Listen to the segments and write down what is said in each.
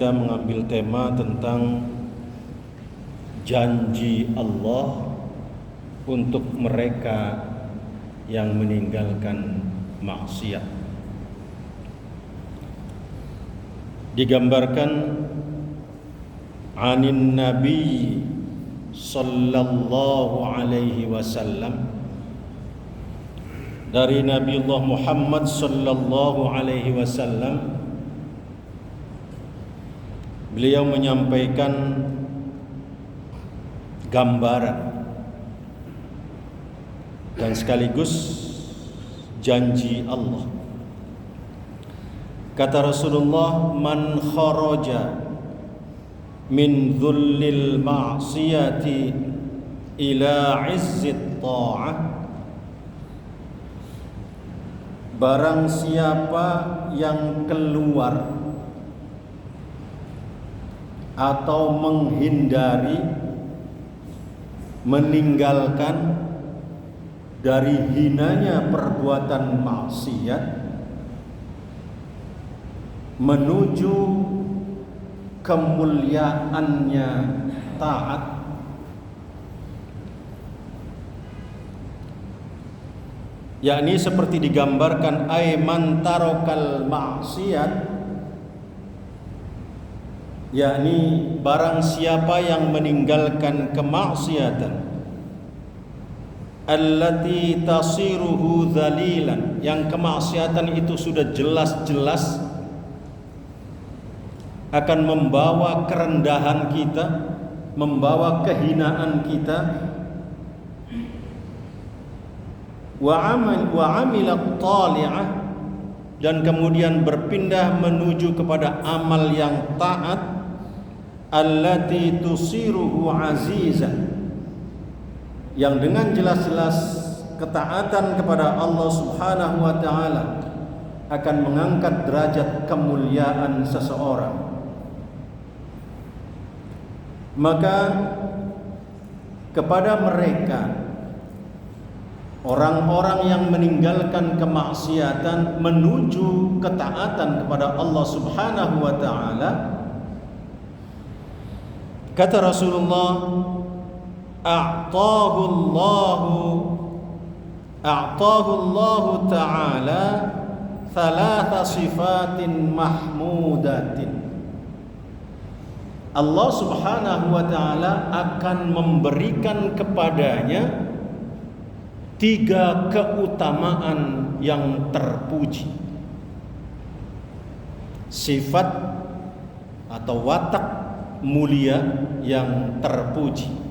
Kita mengambil tema tentang janji Allah untuk mereka yang meninggalkan maksiat. Digambarkan anin Nabi sallallahu alaihi wasallam, dari Nabi Allah Muhammad sallallahu alaihi wasallam. Beliau menyampaikan gambaran dan sekaligus janji Allah. Kata Rasulullah, man kharaja min dhullil ma'siyati ila izzit ta'ah, barang siapa yang keluar atau menghindari, meninggalkan dari hinanya perbuatan maksiat menuju kemuliaannya taat, yakni seperti digambarkan man tarokal maksiat, yakni barang siapa yang meninggalkan kemaksiatan allati tasiruhu dhalilan, yang kemaksiatan itu sudah jelas-jelas akan membawa kerendahan kita, membawa kehinaan kita, wa amila tali'ah, dan kemudian berpindah menuju kepada amal yang taat, allati tusiruhu azizan, yang dengan jelas-jelas ketaatan kepada Allah Subhanahu wa taala akan mengangkat derajat kemuliaan seseorang. Maka kepada mereka, orang-orang yang meninggalkan kemaksiatan menuju ketaatan kepada Allah Subhanahu wa taala, kata Rasulullah, a'tahu Allahu ta'ala thalatha sifatin mahmudatin. Allah Subhanahu wa taala akan memberikan kepadanya 3 keutamaan yang terpuji. Sifat atau watak mulia yang terpuji.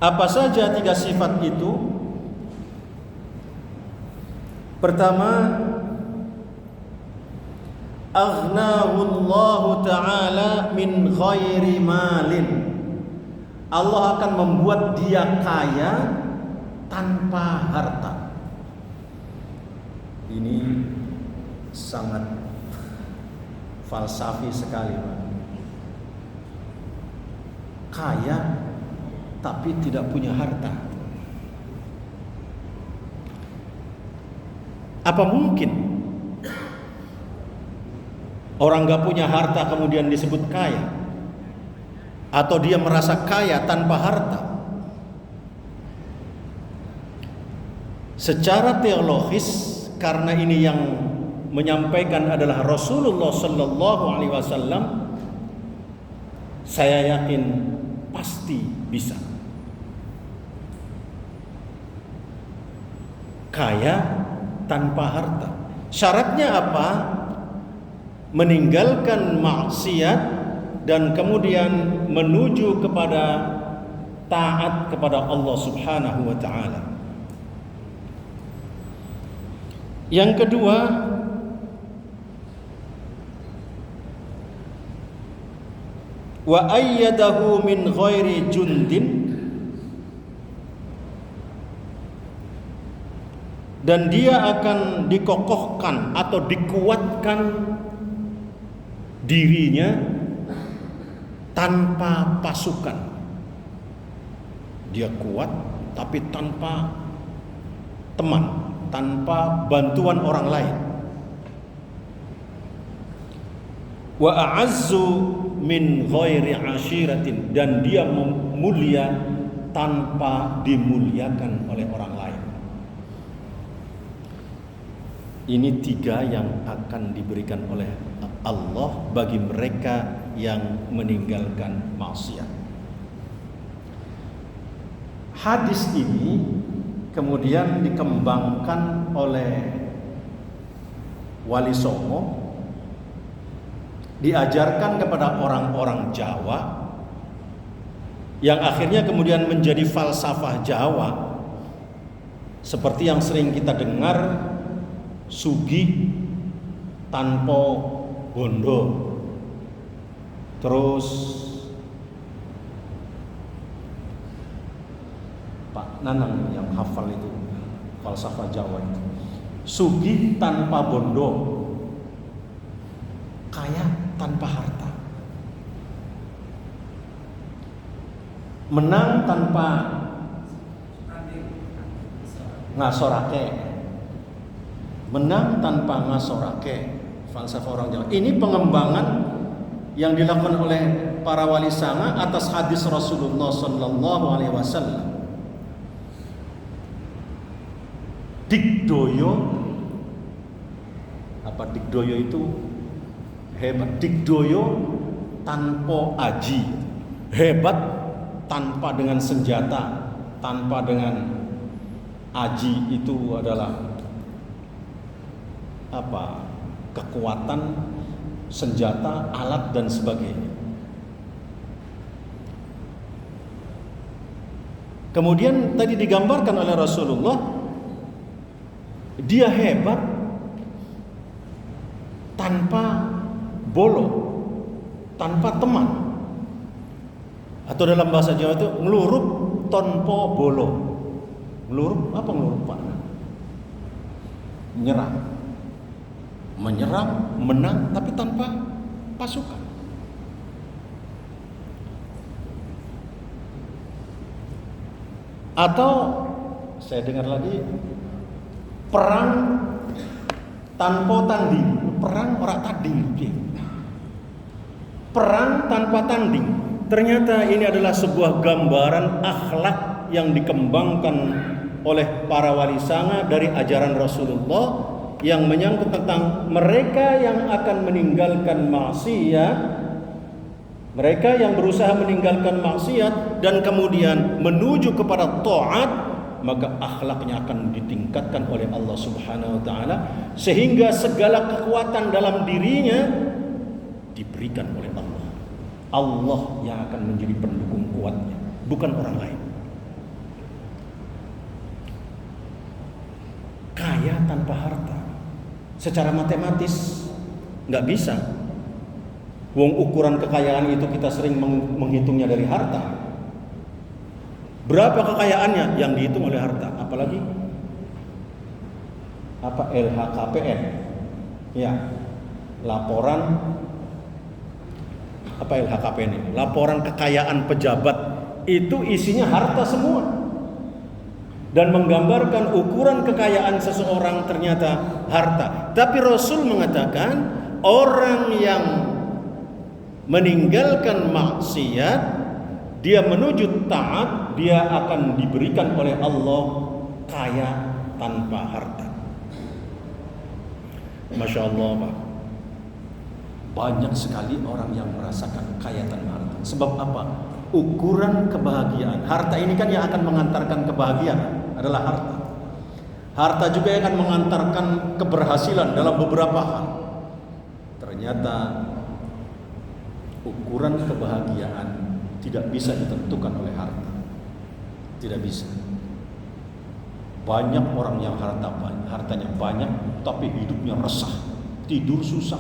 Apa saja 3 sifat itu? Pertama, aghnahu Allah ta'ala min ghairi malin. Allah akan membuat dia kaya tanpa harta. Ini sangat falsafi sekali, Pak. Kaya tapi tidak punya harta. Apa mungkin orang gak punya harta kemudian disebut kaya? Atau dia merasa kaya tanpa harta? Secara teologis, karena ini yang menyampaikan adalah Rasulullah sallallahu alaihi wasallam, saya yakin pasti bisa. Kaya tanpa harta. Syaratnya apa? Meninggalkan maksiat dan kemudian menuju kepada taat kepada Allah Subhanahu wa taala. Yang kedua, wa ayyadahu min ghairi jundin, dan dia akan dikokohkan atau dikuatkan dirinya tanpa pasukan. Dia kuat tapi tanpa teman, tanpa bantuan orang lain. wa a'azzu min ghairi ashiratin, dan dia mulia tanpa dimuliakan oleh orang lain. Ini 3 yang akan diberikan oleh Allah bagi mereka yang meninggalkan maksiat. Hadis ini kemudian dikembangkan oleh Wali Songo, diajarkan kepada orang-orang Jawa, yang akhirnya kemudian menjadi falsafah Jawa, seperti yang sering kita dengar, sugih tanpa bondo. Terus Pak Nanang yang hafal itu falsafah Jawa itu, sugih tanpa bondo, kaya tanpa harta, menang tanpa ngasorake, menang tanpa ngasorake, falsafah orang Jawa. Ini pengembangan yang dilakukan oleh para wali songo atas hadis Rasulullah sallallahu alaihi wasallam. Digdoyo, apa digdoyo itu? Hebat. Digdoyo tanpa aji, hebat tanpa dengan senjata, tanpa dengan aji itu adalah apa? Kekuatan, senjata, alat dan sebagainya. Kemudian tadi digambarkan oleh Rasulullah, dia hebat tanpa bolo, tanpa teman. Atau dalam bahasa Jawa itu ngelurup tanpa bolo. Ngelurup apa ngelurup Pak? Menyerang. Menyerang, menang tapi tanpa pasukan. Atau saya dengar lagi, perang tanpa tanding. Perang ora tanding. Perang tanpa tanding. Ternyata ini adalah sebuah gambaran akhlak yang dikembangkan oleh para wali songo dari ajaran Rasulullah, yang menyangkut tentang mereka yang akan meninggalkan maksiat, mereka yang berusaha meninggalkan maksiat dan kemudian menuju kepada taat, maka akhlaknya akan ditingkatkan oleh Allah Subhanahu wa taala, sehingga segala kekuatan dalam dirinya diberikan oleh Allah. Allah yang akan menjadi pendukung kuatnya, bukan orang lain. Kaya tanpa harta, secara matematis nggak bisa. Wong ukuran kekayaan itu kita sering menghitungnya dari harta. Berapa kekayaannya yang dihitung oleh harta, apalagi apa LHKPN, ya, laporan apa LHKPN ini, laporan kekayaan pejabat, itu isinya harta semua, dan menggambarkan ukuran kekayaan seseorang ternyata harta. Tapi Rasul mengatakan orang yang meninggalkan maksiat, dia menuju taat, dia akan diberikan oleh Allah kaya tanpa harta. Masya Allah Pak, banyak sekali orang yang merasakan kaya tanpa harta. Sebab apa? Ukuran kebahagiaan. Harta ini kan yang akan mengantarkan kebahagiaan adalah harta. Harta juga yang akan mengantarkan keberhasilan dalam beberapa hal. Ternyata ukuran kebahagiaan tidak bisa ditentukan oleh harta. Tidak bisa. Banyak orang yang hartanya banyak tapi hidupnya resah, tidur susah.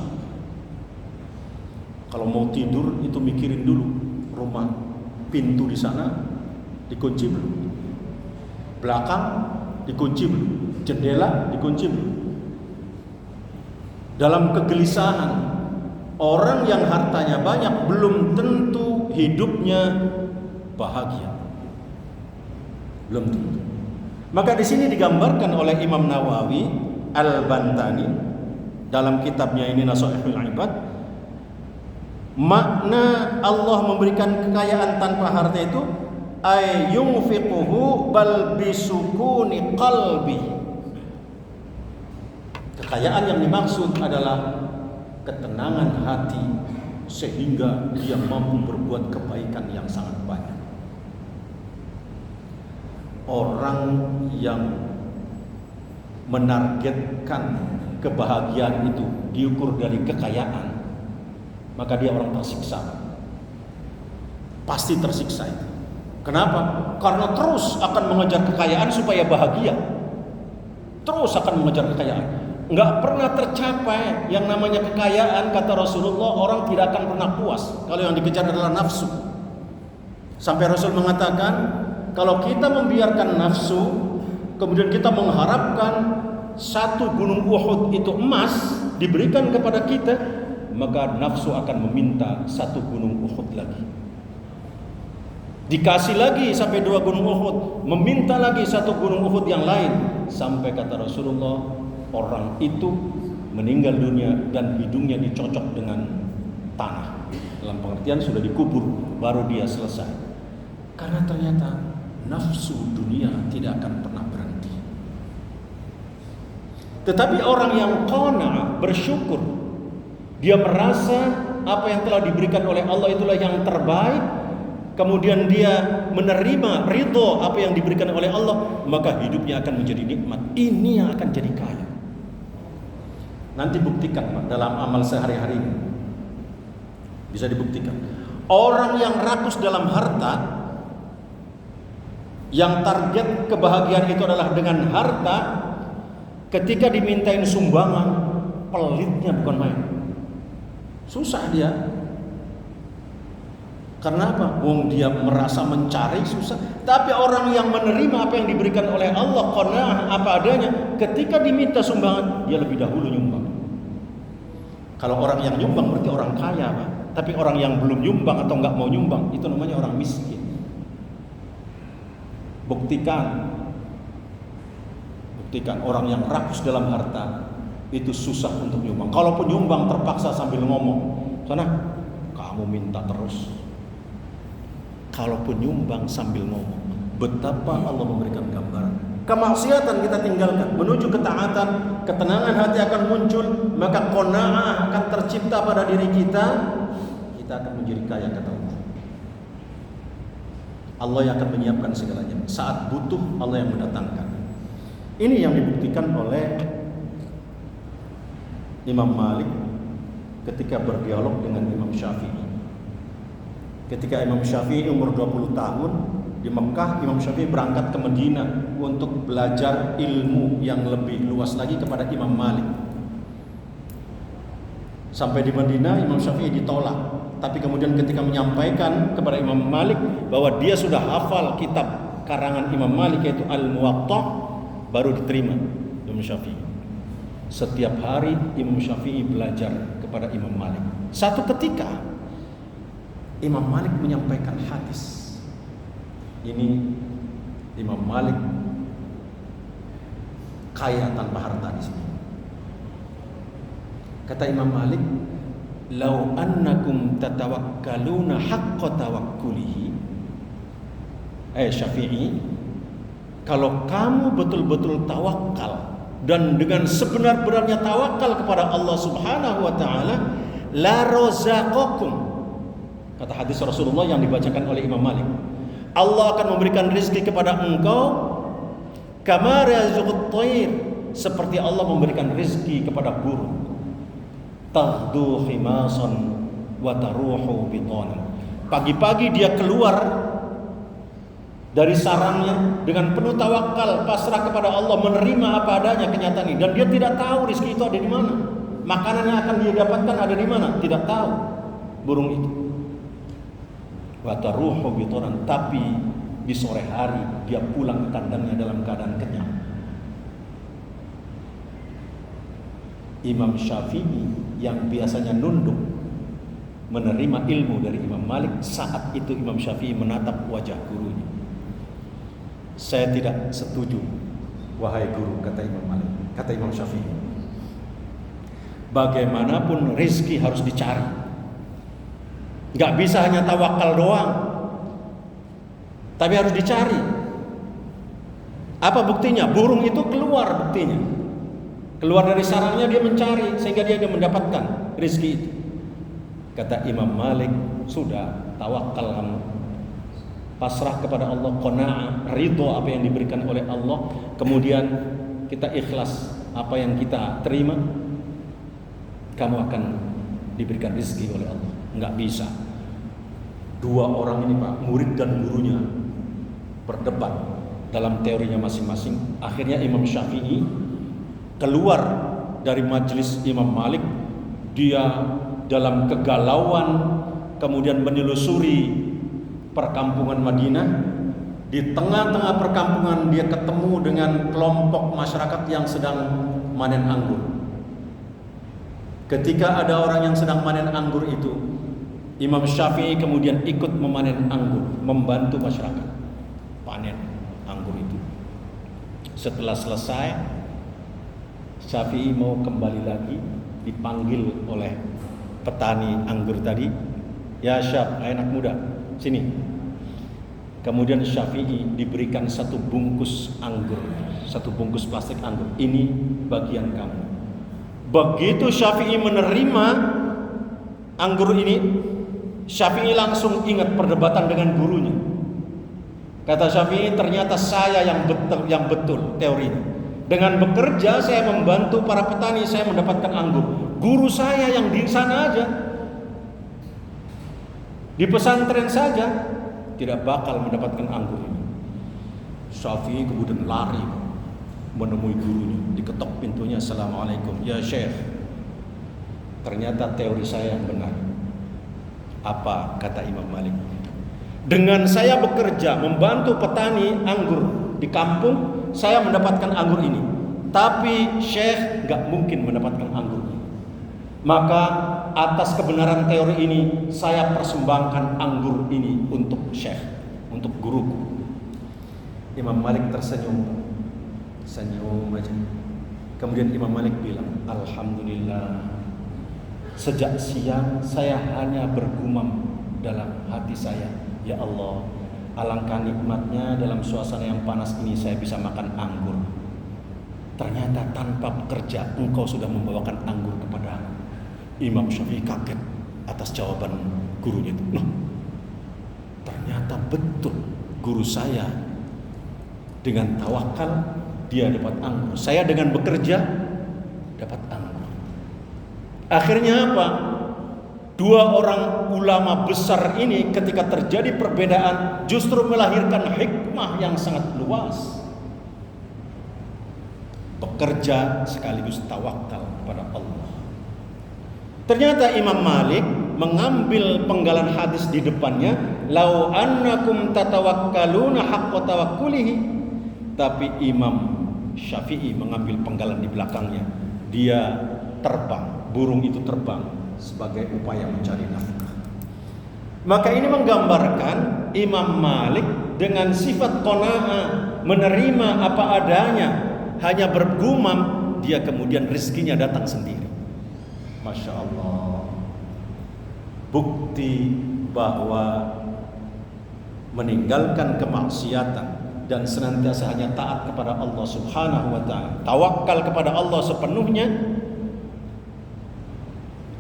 Kalau mau tidur itu mikirin dulu, rumah pintu di sana dikunci belum, belakang dikunci belum, jendela dikunci belum. Dalam kegelisahan, orang yang hartanya banyak belum tentu hidupnya bahagia, belum tentu. Maka di sini digambarkan oleh Imam Nawawi Al-Bantani dalam kitabnya ini Nasaihul Ibad, Makna Allah memberikan kekayaan tanpa harta itu ay yunfiquhu bal bisukuni qalbi. Kekayaan yang dimaksud adalah ketenangan hati sehingga dia mampu berbuat kebaikan yang sangat banyak. Orang yang menargetkan kebahagiaan itu diukur dari kekayaan, maka dia orang tersiksa. Pasti tersiksa itu. Kenapa? Karena terus akan mengejar kekayaan supaya bahagia. Terus akan mengejar kekayaan. Enggak pernah tercapai yang namanya kekayaan, kata Rasulullah, orang tidak akan pernah puas kalau yang dikejar adalah nafsu. Sampai Rasul mengatakan, kalau kita membiarkan nafsu, kemudian kita mengharapkan satu gunung Uhud itu emas diberikan kepada kita, maka nafsu akan meminta satu gunung Uhud lagi. Dikasih lagi sampai 2 gunung Uhud, meminta lagi satu gunung Uhud yang lain, sampai kata Rasulullah, orang itu meninggal dunia dan hidungnya dicocok dengan tanah. Dalam pengertian sudah dikubur, baru dia selesai. Karena ternyata nafsu dunia tidak akan pernah berhenti. Tetapi orang yang qana', bersyukur, dia merasa apa yang telah diberikan oleh Allah itulah yang terbaik, kemudian dia menerima ridho apa yang diberikan oleh Allah, maka hidupnya akan menjadi nikmat. Ini yang akan jadi kaya. Nanti buktikan Pak, dalam amal sehari-hari ini bisa dibuktikan. Orang yang rakus dalam harta, yang target kebahagiaan itu adalah dengan harta, ketika dimintain sumbangan, pelitnya bukan main. Susah dia. Karena apa? Dia merasa mencari susah. Tapi orang yang menerima apa yang diberikan oleh Allah, qanaah apa adanya, ketika diminta sumbangan, dia lebih dahulu nyumbang. Kalau orang yang nyumbang berarti orang kaya, Pak. Tapi orang yang belum nyumbang atau nggak mau nyumbang, itu namanya orang miskin. Buktikan orang yang rakus dalam harta itu susah untuk nyumbang. Kalaupun nyumbang terpaksa sambil ngomong, sana kamu minta terus. Kalaupun nyumbang sambil ngomong, betapa Allah memberikan gambaran. Kemaksiatan kita tinggalkan, menuju ketaatan, ketenangan hati akan muncul, maka qanaah akan tercipta pada diri kita. Kita akan menjadi kaya, kata Allah. Allah yang akan menyiapkan segalanya. Saat butuh, Allah yang mendatangkan. Ini yang dibuktikan oleh Imam Malik ketika berdialog dengan Imam Syafi'i. Ketika Imam Syafi'i umur 20 tahun di Mekah, Imam Syafi'i berangkat ke Madinah untuk belajar ilmu yang lebih luas lagi kepada Imam Malik. Sampai di Madinah, Imam Syafi'i ditolak. Tapi kemudian ketika menyampaikan kepada Imam Malik bahwa dia sudah hafal kitab karangan Imam Malik yaitu Al-Muwatta, baru diterima Imam Syafi'i. Setiap hari Imam Syafi'i belajar kepada Imam Malik. Satu ketika Imam Malik menyampaikan hadis. Ini Imam Malik kaya tanpa harta di sini. Kata Imam Malik, "Lau annakum tatawakkaluna haqqa tawakkulihi." Syafi'i, kalau kamu betul-betul tawakal dan dengan sebenar-benarnya tawakal kepada Allah Subhanahu wa taala, la razaqakum. Kata hadis Rasulullah yang dibacakan oleh Imam Malik, Allah akan memberikan rezeki kepada engkau kama yarzuqut thair, seperti Allah memberikan rezeki kepada burung. Taghdu khimasan wa taruhu bitanan. Pagi-pagi dia keluar dari sarangnya dengan penuh tawakal, pasrah kepada Allah, menerima apa adanya kenyataan ini, dan dia tidak tahu rezeki itu ada di mana. Makanan yang akan dia dapatkan ada di mana, tidak tahu burung itu. Wa taruhu bitanan, tapi di sore hari dia pulang ke kandangnya dalam keadaan kenyang. Imam Syafi'i yang biasanya nunduk menerima ilmu dari Imam Malik, saat itu Imam Syafi'i menatap wajah gurunya. Saya tidak setuju, wahai guru, kata Imam Malik, kata Imam Syafi'i. Bagaimanapun rezeki harus dicari. Nggak bisa hanya tawakal doang, tapi harus dicari. Apa buktinya? Burung itu keluar, buktinya keluar dari sarangnya, dia mencari sehingga dia mendapatkan rezeki itu. Kata Imam Malik, sudah, tawakal kamu, pasrah kepada Allah, qanaah, ridho apa yang diberikan oleh Allah, kemudian kita ikhlas apa yang kita terima, kamu akan diberikan rezeki oleh Allah. Enggak bisa. Dua orang ini Pak, murid dan gurunya berdebat dalam teorinya masing-masing. Akhirnya Imam Syafi'i keluar dari majelis Imam Malik. Dia dalam kegalauan kemudian menelusuri perkampungan Madinah. Di tengah-tengah perkampungan dia ketemu dengan kelompok masyarakat yang sedang manen anggur. Ketika ada orang yang sedang manen anggur itu, Imam Syafi'i kemudian ikut memanen anggur, membantu masyarakat panen anggur itu. Setelah selesai, Syafi'i mau kembali lagi, dipanggil oleh petani anggur tadi. Ya Syaf, anak muda, sini. Kemudian Syafi'i diberikan satu bungkus anggur, satu bungkus plastik anggur. Ini bagian kamu. Begitu Syafi'i menerima anggur ini, Syafi'i langsung ingat perdebatan dengan gurunya. Kata Syafi'i, ternyata saya yang betul teorinya. Dengan bekerja saya membantu para petani, saya mendapatkan anggur. Guru saya yang di sana aja, di pesantren saja, tidak bakal mendapatkan anggur ini. Syafi'i kemudian lari menemui gurunya, diketok pintunya. Assalamualaikum, ya Syekh, ternyata teori saya yang benar. Apa kata Imam Malik? Dengan saya bekerja membantu petani anggur di kampung, saya mendapatkan anggur ini. Tapi Syekh gak mungkin mendapatkan anggur ini. Maka atas kebenaran teori ini, saya persembahkan anggur ini untuk Syekh, untuk guruku. Imam Malik tersenyum, senyum aja. Kemudian Imam Malik bilang, Alhamdulillah, sejak siang saya hanya bergumam dalam hati saya, ya Allah, alangkah nikmatnya dalam suasana yang panas ini saya bisa makan anggur. Ternyata tanpa bekerja engkau sudah membawakan anggur kepada aku. Imam Syafi'i kaget atas jawaban gurunya itu. Loh, ternyata betul guru saya dengan tawakal dia dapat anggur, saya dengan bekerja dapat anggur. Akhirnya apa? Dua orang ulama besar ini ketika terjadi perbedaan justru melahirkan hikmah yang sangat luas. Bekerja sekaligus tawakal kepada Allah. Ternyata Imam Malik mengambil penggalan hadis di depannya, lau annakum tatawakkaluna haqqa tawakkulihi. Tapi Imam Syafi'i mengambil penggalan di belakangnya. Dia terbang, burung itu terbang sebagai upaya mencari nafkah. Maka ini menggambarkan Imam Malik dengan sifat qanaah, menerima apa adanya, hanya bergumam, dia kemudian rezekinya datang sendiri. Masya Allah. Bukti bahwa meninggalkan kemaksiatan dan senantiasa hanya taat kepada Allah Subhanahu wa ta'ala, tawakal kepada Allah sepenuhnya,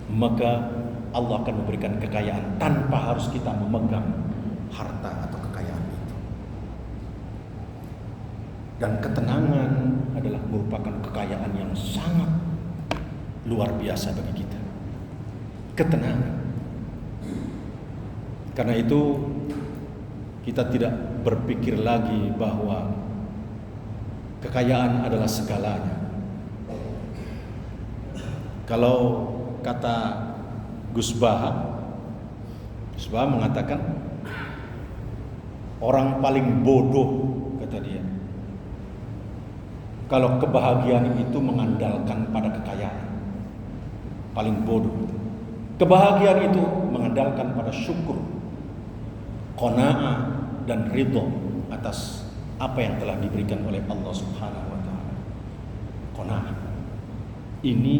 maka Allah akan memberikan kekayaan tanpa harus kita memegang harta atau kekayaan itu. Dan ketenangan adalah merupakan kekayaan yang sangat luar biasa bagi kita. Ketenangan. Karena itu kita tidak berpikir lagi bahwa kekayaan adalah segalanya. Kalau kata Gus Baha mengatakan orang paling bodoh, kata dia, kalau kebahagiaan itu mengandalkan pada kekayaan. Paling bodoh. Kebahagiaan itu mengandalkan pada syukur, qanaah dan ridho atas apa yang telah diberikan oleh Allah Subhanahu wa ta'ala. Qanaah. Ini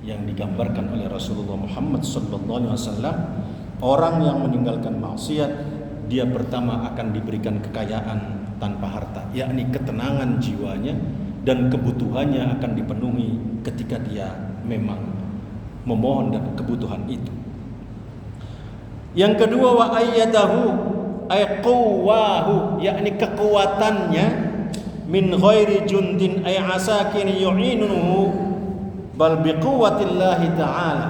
yang digambarkan oleh Rasulullah Muhammad sallallahu alaihi wasallam Orang yang meninggalkan maksiat, dia pertama akan diberikan kekayaan tanpa harta, yakni ketenangan jiwanya, dan kebutuhannya akan dipenuhi ketika dia memang memohon dan kebutuhan itu. Yang kedua, wa ayyadahu ay quwwahu, yakni kekuatannya, min ghairi jundin ay asakin yu'inuhu bal biquwwatillahi ta'ala.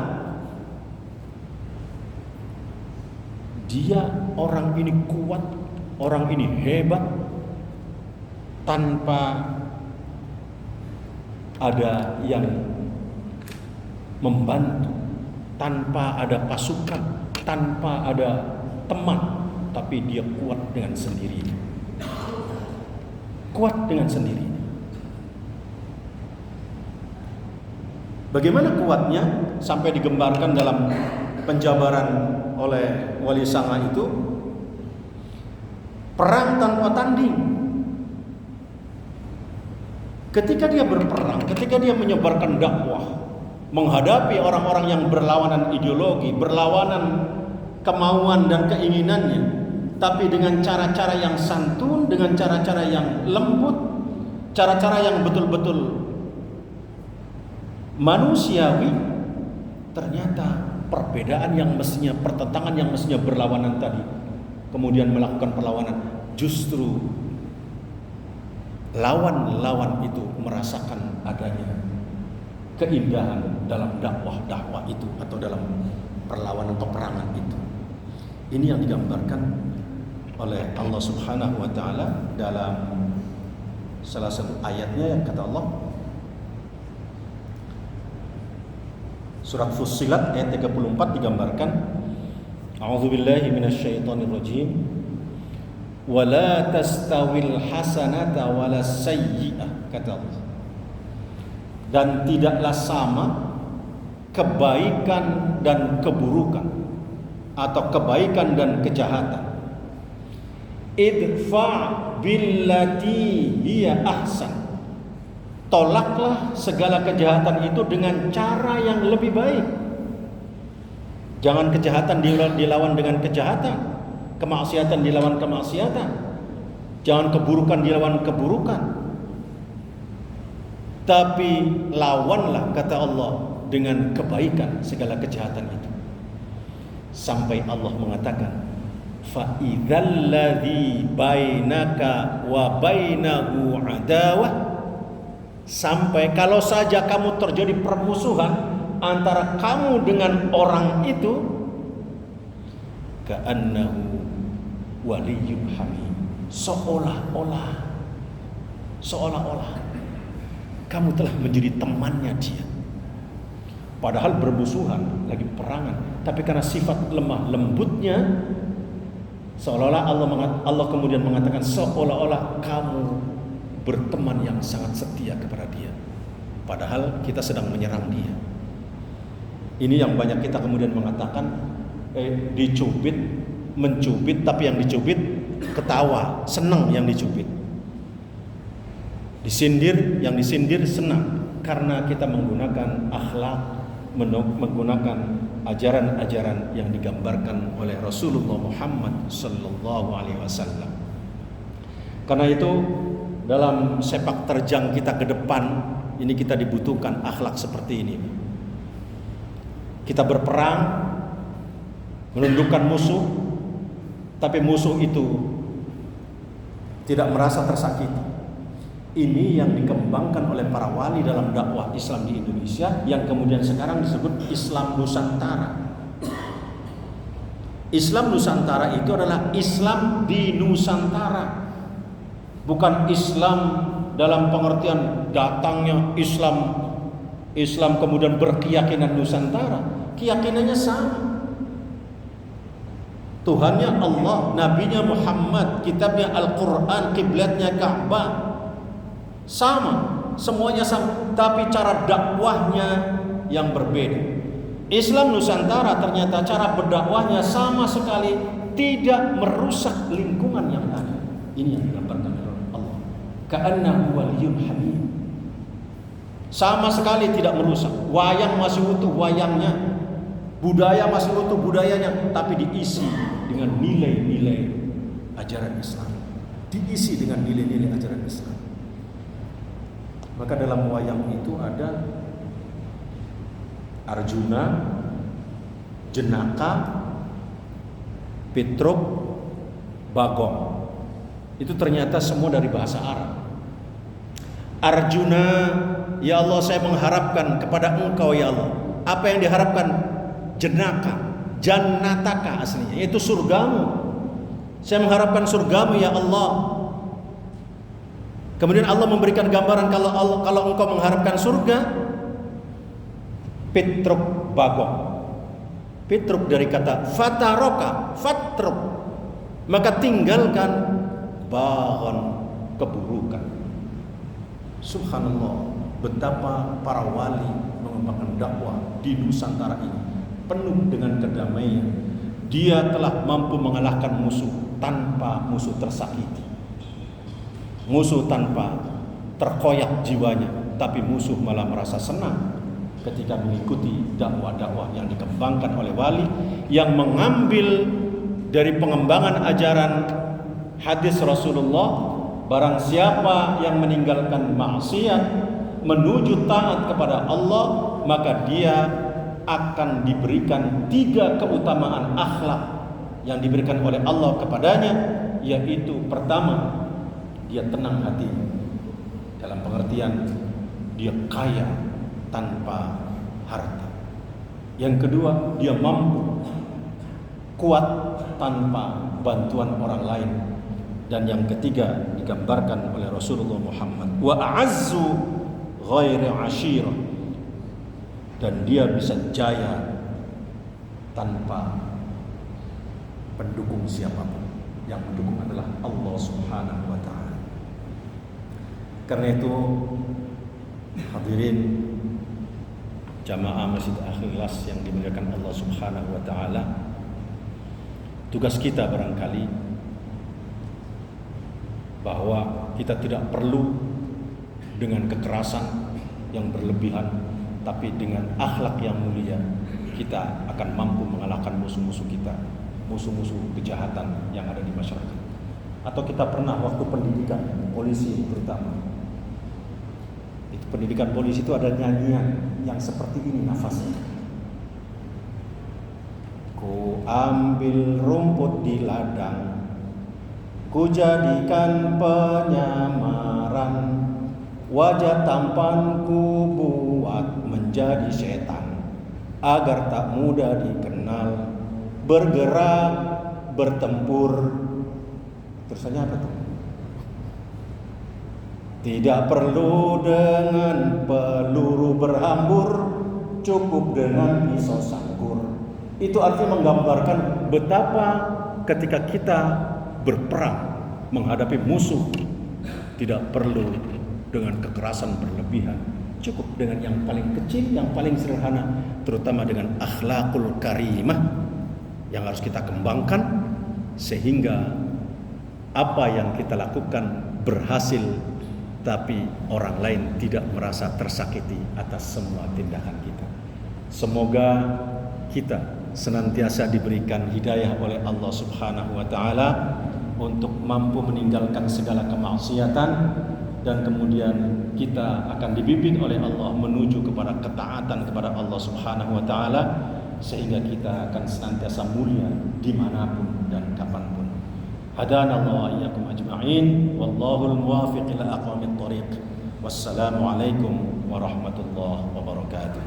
Dia orang ini kuat, orang ini hebat, tanpa ada yang membantu, tanpa ada pasukan, tanpa ada teman, tapi dia kuat dengan sendirinya. Kuat dengan sendirinya. Bagaimana kuatnya sampai digambarkan dalam penjabaran oleh Wali Sanga itu, perang tanpa tanding. Ketika dia berperang, ketika dia menyebarkan dakwah, menghadapi orang-orang yang berlawanan ideologi, berlawanan kemauan dan keinginannya, tapi dengan cara-cara yang santun, dengan cara-cara yang lembut, cara-cara yang betul-betul manusiawi, ternyata perbedaan yang mestinya, pertentangan yang mestinya berlawanan tadi, kemudian melakukan perlawanan, justru lawan-lawan itu merasakan adanya keindahan dalam dakwah itu, atau dalam perlawanan peperangan itu. Ini yang digambarkan oleh Allah Subhanahu wa taala dalam salah satu ayatnya, yang kata Allah, surat Fussilat ayat 34 digambarkan, a'udzubillahi minasyaitonirrajim, wala tastawil hasanata walas sayyi'ah, kata Allah, dan tidaklah sama kebaikan dan keburukan, atau kebaikan dan kejahatan. Idfa' billati hiya ahsan, tolaklah segala kejahatan itu dengan cara yang lebih baik. Jangan kejahatan dilawan dengan kejahatan, kemaksiatan dilawan kemaksiatan, jangan keburukan dilawan keburukan. Tapi lawanlah, kata Allah, dengan kebaikan segala kejahatan itu. Sampai Allah mengatakan, fa idzal ladzi bainaka wa bainahu adawah, sampai kalau saja kamu terjadi permusuhan antara kamu dengan orang itu, ka'annahu waliyyun hamim, seolah-olah kamu telah menjadi temannya dia. Padahal bermusuhan, lagi perangan, tapi karena sifat lemah lembutnya, seolah-olah Allah kemudian mengatakan, seolah-olah kamu berteman yang sangat setia kepada dia, padahal kita sedang menyerang dia. Ini yang banyak kita kemudian mengatakan, dicubit, mencubit, tapi yang dicubit ketawa, senang yang dicubit. Disindir, yang disindir senang, karena kita menggunakan akhlak, menggunakan ajaran-ajaran yang digambarkan oleh Rasulullah Muhammad sallallahu alaihi wasallam. Karena itu dalam sepak terjang kita ke depan ini, kita dibutuhkan akhlak seperti ini. Kita berperang menundukkan musuh, tapi musuh itu tidak merasa tersakiti. Ini yang dikembangkan oleh para wali dalam dakwah Islam di Indonesia, yang kemudian sekarang disebut Islam Nusantara. Islam Nusantara itu adalah Islam di Nusantara, bukan Islam dalam pengertian datangnya Islam kemudian berkeyakinan Nusantara. Keyakinannya sama, Tuhannya Allah, nabinya Muhammad, kitabnya Al-Quran, kiblatnya Ka'bah, sama, semuanya sama, tapi cara dakwahnya yang berbeda. Islam Nusantara ternyata cara berdakwahnya sama sekali tidak merusak lingkungan yang ada. Ini yang digambarkan oleh Allah, ka'annahu waliyyun hamim, sama sekali tidak merusak. Wayang masih utuh wayangnya, Budaya masih utuh budayanya, tapi diisi dengan nilai-nilai ajaran Islam. Diisi dengan nilai-nilai ajaran Islam. Maka dalam wayang itu ada Arjuna, Jenaka, Petruk, Bagong. Itu ternyata semua dari bahasa Arab. Arjuna, ya Allah saya mengharapkan kepada Engkau ya Allah. Apa yang diharapkan? Jenaka, Jannataka aslinya, yaitu surgamu. Saya mengharapkan surgamu ya Allah. Kemudian Allah memberikan gambaran kalau engkau mengharapkan surga. Petruk, Bagong. Petruk dari kata fataroka, fatruk, maka tinggalkan bagon, keburukan. Subhanallah, betapa para wali mengembangkan dakwah di Nusantara ini penuh dengan kedamaian. Dia telah mampu mengalahkan musuh tanpa musuh tersakiti, musuh tanpa terkoyak jiwanya, tapi musuh malah merasa senang ketika mengikuti dakwah-dakwah yang dikembangkan oleh wali yang mengambil dari pengembangan ajaran hadis Rasulullah. Barang siapa yang meninggalkan maksiat menuju taat kepada Allah, maka dia akan diberikan 3 keutamaan akhlak yang diberikan oleh Allah kepadanya, yaitu pertama, dia tenang hati, dalam pengertian dia kaya tanpa harta. Yang kedua, dia mampu kuat tanpa bantuan orang lain. Dan yang ketiga digambarkan oleh Rasulullah Muhammad, wa a'azzu ghairi ashirah, dan dia bisa jaya tanpa pendukung siapapun. Yang mendukung adalah Allah Subhanahu wa ta'ala. Karena itu hadirin jamaah Masjid Al-Ikhlas yang dimuliakan Allah Subhanahu wa ta'ala, tugas kita barangkali bahwa kita tidak perlu dengan kekerasan yang berlebihan, tapi dengan akhlak yang mulia kita akan mampu mengalahkan musuh-musuh kita, musuh-musuh kejahatan yang ada di masyarakat. Atau kita pernah waktu pendidikan polisi terutama, itu pendidikan polisi itu ada nyanyian yang seperti ini nafasnya. Ku ambil rumput di ladang, ku jadikan penyamaran, wajah tampanku buat menjadi setan, agar tak mudah dikenal, bergerak, bertempur. Terusannya apa tuh? Tidak perlu dengan peluru berhambur, cukup dengan pisau sangkur. Itu artinya menggambarkan betapa ketika kita berperang menghadapi musuh tidak perlu dengan kekerasan berlebihan, cukup dengan yang paling kecil, yang paling sederhana, terutama dengan akhlakul karimah yang harus kita kembangkan sehingga apa yang kita lakukan berhasil, tapi orang lain tidak merasa tersakiti atas semua tindakan kita. Semoga kita senantiasa diberikan hidayah oleh Allah Subhanahu wa ta'ala untuk mampu meninggalkan segala kemaksiatan, dan kemudian kita akan dibimbing oleh Allah menuju kepada ketaatan kepada Allah Subhanahu wa ta'ala, sehingga kita akan senantiasa mulia dimanapun dan kapanpun. Hadanallahu wa iyyakum ajma'in, wallahul muwaffiq ila aqwamit thoriq. Wassalamualaikum warahmatullahi wabarakatuh.